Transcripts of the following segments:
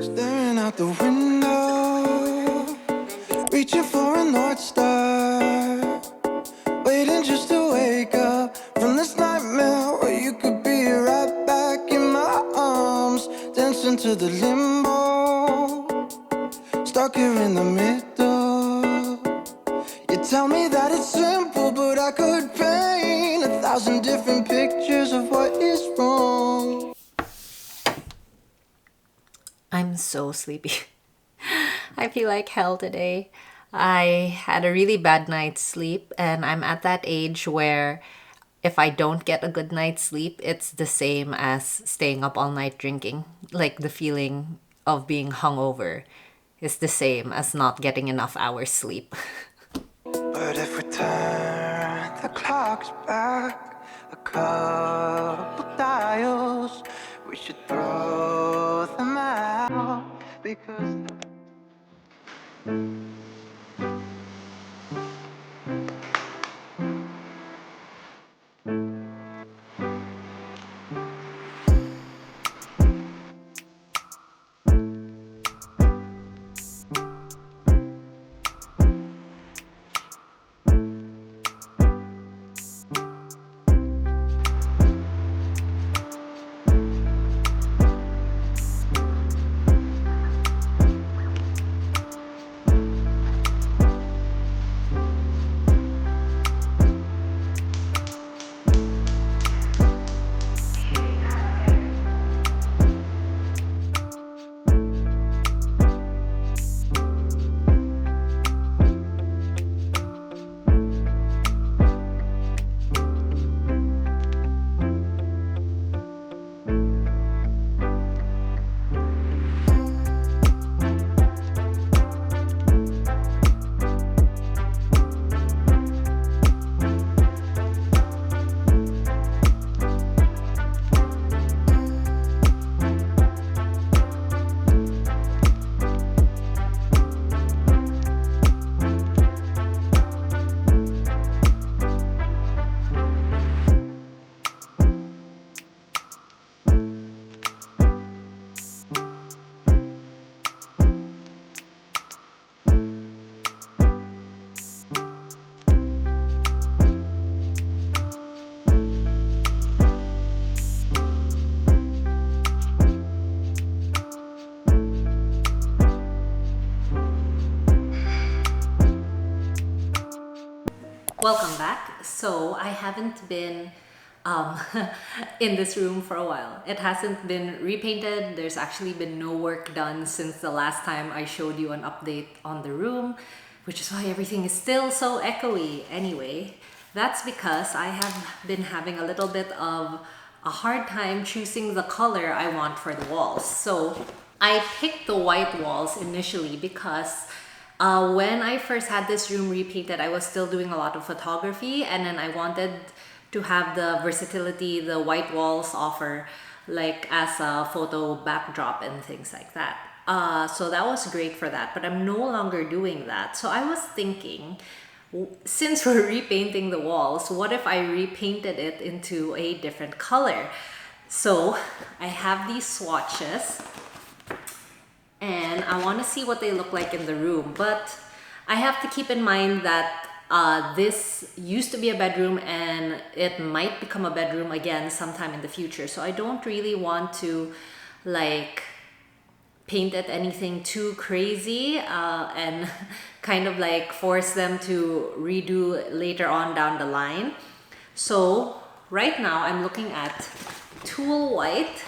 Staring out the window, reaching for a North Star, waiting just to wake up from this nightmare where you could be right back in my arms, dancing to the limbo, stuck here in the middle. You tell me that it's simple, but I could paint 1,000 different pictures of what is wrong. I'm so sleepy. I feel like hell today. I had a really bad night's sleep, and I'm at that age where if I don't get a good night's sleep, it's the same as staying up all night drinking. Like the feeling of being hungover is the same as not getting enough hours sleep. But if we turn the clocks back a couple dials, we should throw them out because Welcome back. So I haven't been in this room for a while. It hasn't been repainted. There's actually been no work done since the last time I showed you an update on the room, which is why everything is still so echoey. Anyway, that's because I have been having a little bit of a hard time choosing the color I want for the walls. So I picked the white walls initially because when I first had this room repainted, I was still doing a lot of photography, and then I wanted to have the versatility the white walls offer, like as a photo backdrop and things like that. So that was great for that, but I'm no longer doing that. So I was thinking, since we're repainting the walls, what if I repainted it into a different color? So I have these swatches, and I want to see what they look like in the room, but I have to keep in mind that this used to be a bedroom and it might become a bedroom again sometime in the future. So I don't really want to like paint it anything too crazy and kind of like force them to redo later on down the line. So right now I'm looking at Tool White.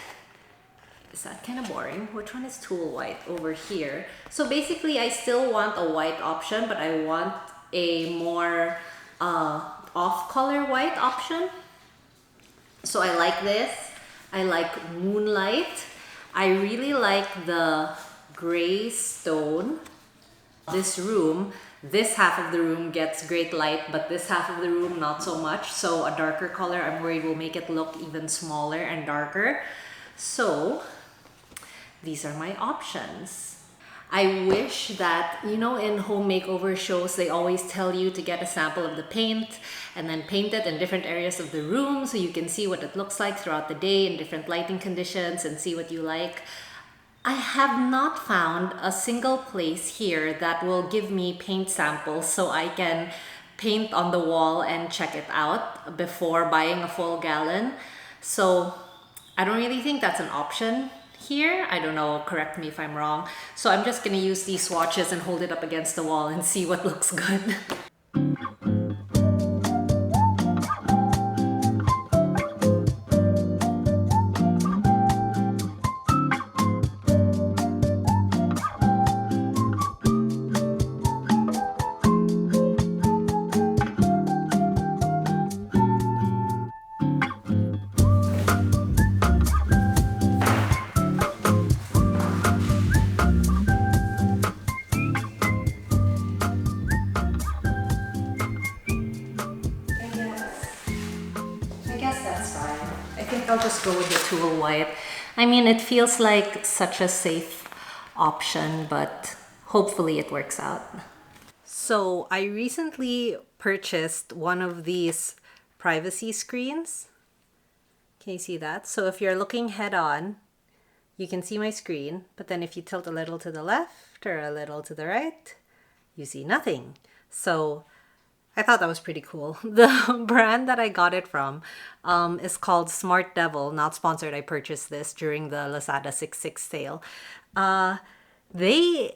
Is that kind of boring? Which one is Tool White over here? So basically I still want a white option, but I want a more off-color white option. So I like this. I like Moonlight. I really like the gray stone. This room, this half of the room gets great light, but this half of the room not so much. So a darker color, I'm worried, will make it look even smaller and darker. So these are my options. I wish that, you know, in home makeover shows, they always tell you to get a sample of the paint and then paint it in different areas of the room so you can see what it looks like throughout the day in different lighting conditions and see what you like. I have not found a single place here that will give me paint samples so I can paint on the wall and check it out before buying a full gallon. So I don't really think that's an option here. I don't know, correct me if I'm wrong. So I'm just gonna use these swatches and hold it up against the wall and see what looks good. I guess that's fine. I think I'll just go with the tool white. I mean, it feels like such a safe option, but hopefully it works out. So I recently purchased one of these privacy screens. Can you see that? So if you're looking head on, you can see my screen, but then if you tilt a little to the left or a little to the right, you see nothing. So I thought that was pretty cool. The brand that I got it from is called Smart Devil. Not sponsored. I purchased this during the Lazada 6/6 sale. They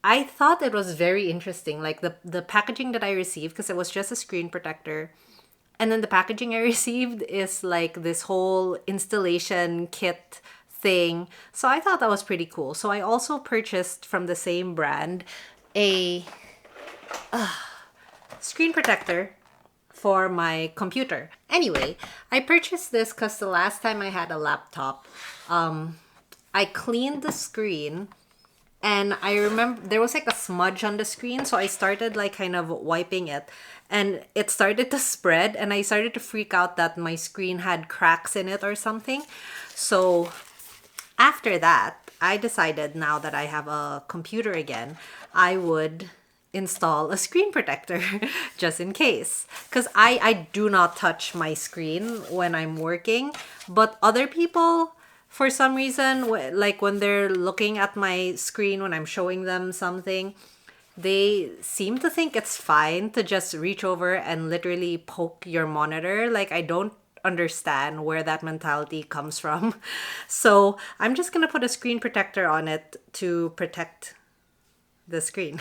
I thought it was very interesting. Like the packaging that I received, because it was just a screen protector. And then the packaging I received is like this whole installation kit thing. So I thought that was pretty cool. So I also purchased from the same brand a screen protector for my computer. Anyway, I purchased this because the last time I had a laptop, I cleaned the screen and I remember there was like a smudge on the screen, so I started like kind of wiping it and it started to spread and I started to freak out that my screen had cracks in it or something. So after that, I decided now that I have a computer again, I would install a screen protector just in case. Because I do not touch my screen when I'm working, but other people, for some reason, like when they're looking at my screen when I'm showing them something, they seem to think it's fine to just reach over and literally poke your monitor. Like, I don't understand where that mentality comes from. So I'm just gonna put a screen protector on it to protect the screen.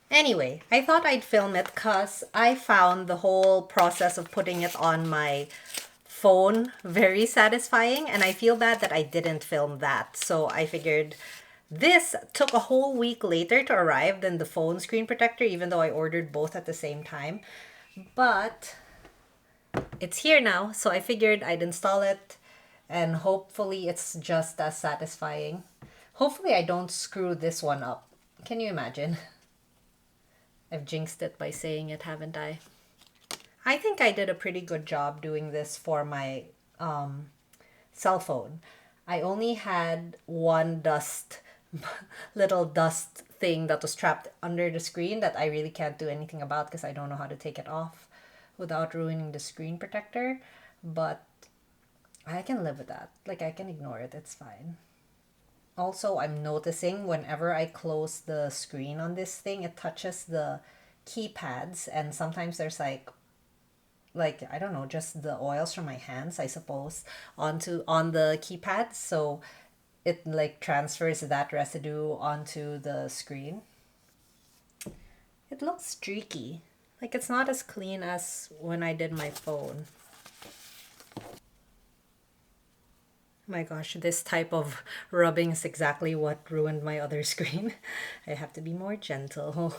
Anyway, I thought I'd film it because I found the whole process of putting it on my phone very satisfying, and I feel bad that I didn't film that. So I figured this took a whole week later to arrive than the phone screen protector, even though I ordered both at the same time. But it's here now, so I figured I'd install it and hopefully it's just as satisfying. Hopefully I don't screw this one up. Can you imagine? I've jinxed it by saying it, haven't I? I think I did a pretty good job doing this for my cell phone. I only had one little dust thing that was trapped under the screen that I really can't do anything about because I don't know how to take it off without ruining the screen protector. But I can live with that. Like, I can ignore it. It's fine. Also, I'm noticing whenever I close the screen on this thing, it touches the keypads, and sometimes there's like I don't know, just the oils from my hands, I suppose, on the keypads, so it like transfers that residue onto the screen. It looks streaky. Like, it's not as clean as when I did my phone. My gosh, this type of rubbing is exactly what ruined my other screen. I have to be more gentle.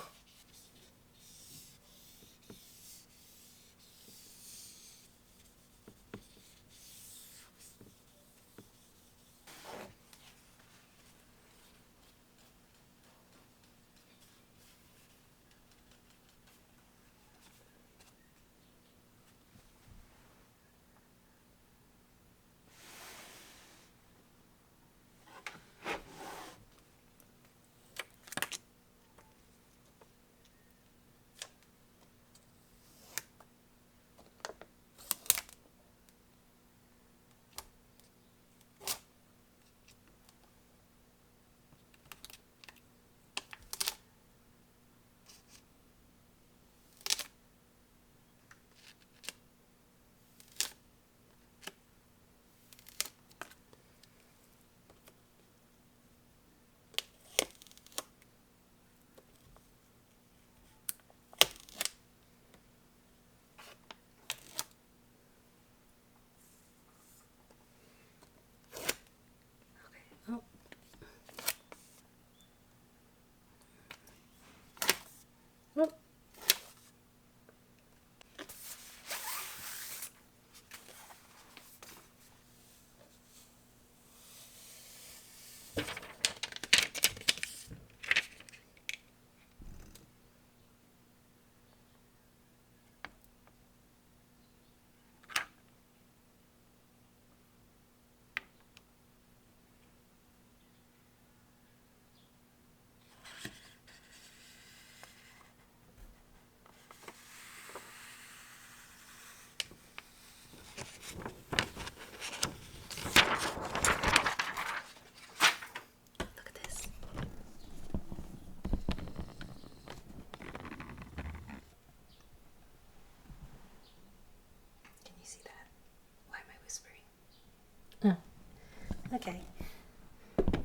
Okay.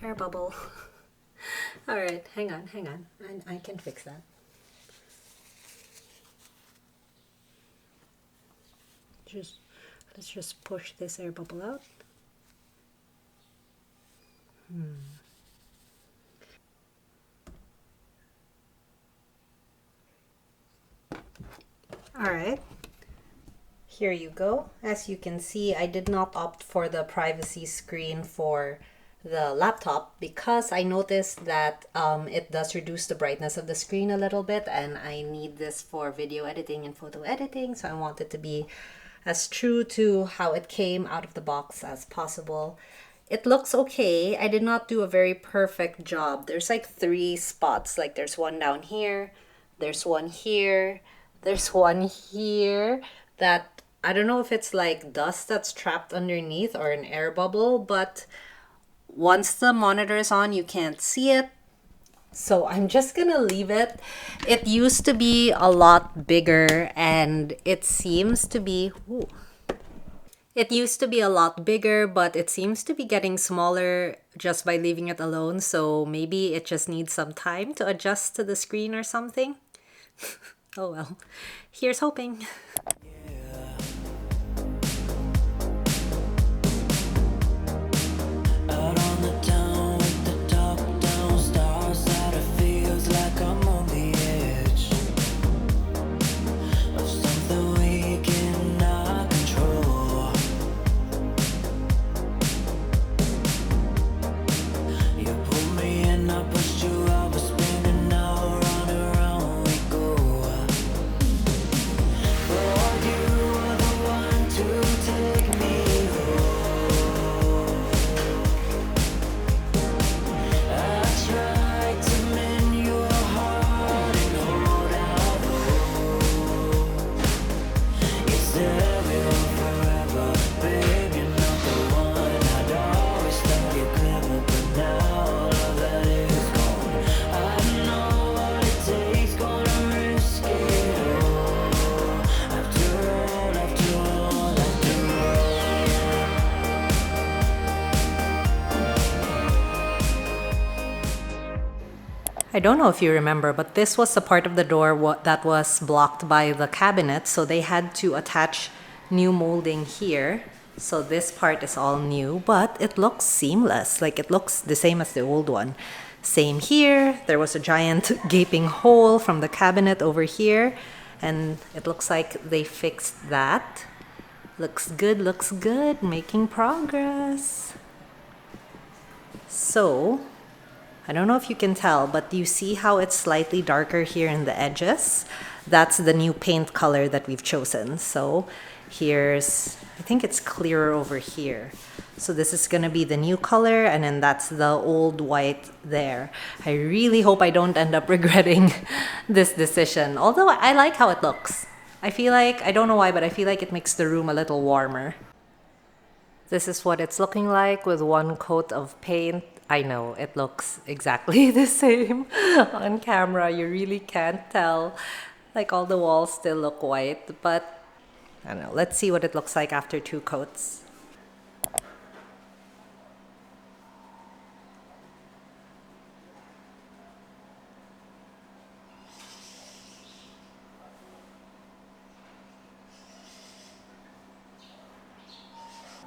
Air bubble. All right, hang on, hang on. I can fix that. Just let's just push this air bubble out. All right. Here you go. As you can see, I did not opt for the privacy screen for the laptop because I noticed that it does reduce the brightness of the screen a little bit, and I need this for video editing and photo editing, so I want it to be as true to how it came out of the box as possible. It looks okay. I did not do a very perfect job. There's like 3 spots. Like there's one down here, there's one here, there's one here that I don't know if it's like dust that's trapped underneath or an air bubble, but once the monitor is on, you can't see it. So I'm just gonna leave it. It used to be a lot bigger and it seems to be, ooh. It used to be a lot bigger, but it seems to be getting smaller just by leaving it alone. So maybe it just needs some time to adjust to the screen or something. Oh well, here's hoping. Out on the town with the top down, stars out, it feels like I'm on the edge of something we cannot control. You pulled me in, I pushed you out, we're spinning now, round and round we go. But you are the one to take me home. I tried to mend your heart and hold out hope. You said we were forever, babe, you're not the one. I'd always thought you clever, but now all of that is gone. I know what it takes, gonna risk it all. After all, after all, after all. I don't know if you remember, but this was the part of the door that was blocked by the cabinet, so they had to attach new molding here. So this part is all new, but it looks seamless. Like it looks the same as the old one. Same here. There was a giant gaping hole from the cabinet over here, and it looks like they fixed that. Looks good, making progress. So, I don't know if you can tell, but you see how it's slightly darker here in the edges? That's the new paint color that we've chosen. So here's, I think it's clearer over here. So this is gonna be the new color, and then that's the old white there. I really hope I don't end up regretting this decision. Although I like how it looks. I feel like, I don't know why, but I feel like it makes the room a little warmer. This is what it's looking like with one coat of paint. I know, it looks exactly the same on camera. You really can't tell. Like all the walls still look white, but I don't know. Let's see what it looks like after 2 coats.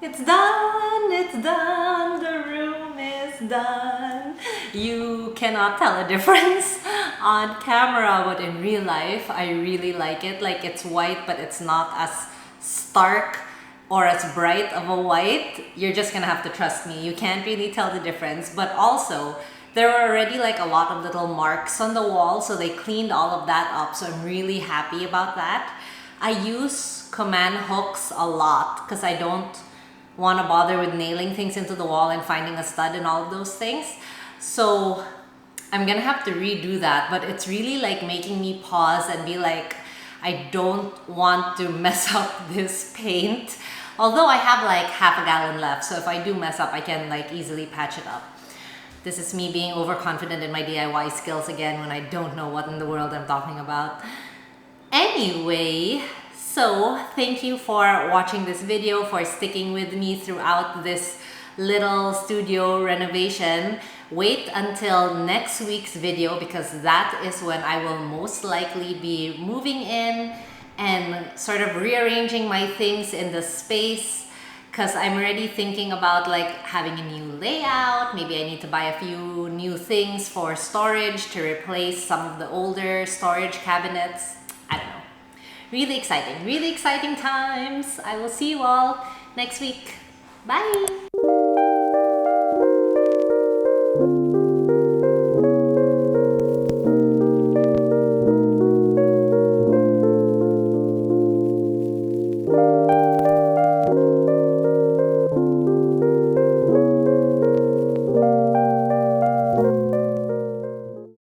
It's done, the room is done. You cannot tell a difference on camera, but in real life, I really like it. Like it's white, but it's not as stark or as bright of a white. You're just gonna have to trust me. You can't really tell the difference, but also, there were already like a lot of little marks on the wall, so they cleaned all of that up, so I'm really happy about that. I use command hooks a lot because I don't want to bother with nailing things into the wall and finding a stud and all of those things. So I'm gonna have to redo that, but it's really like making me pause and be like, I don't want to mess up this paint. Although I have like half a gallon left, so if I do mess up, I can like easily patch it up. This is me being overconfident in my DIY skills again when I don't know what in the world I'm talking about. Anyway, so thank you for watching this video, for sticking with me throughout this little studio renovation. Wait until next week's video because that is when I will most likely be moving in and sort of rearranging my things in the space, because I'm already thinking about like having a new layout. Maybe I need to buy a few new things for storage to replace some of the older storage cabinets. I don't know. Really exciting times. I will see you all next week. Bye!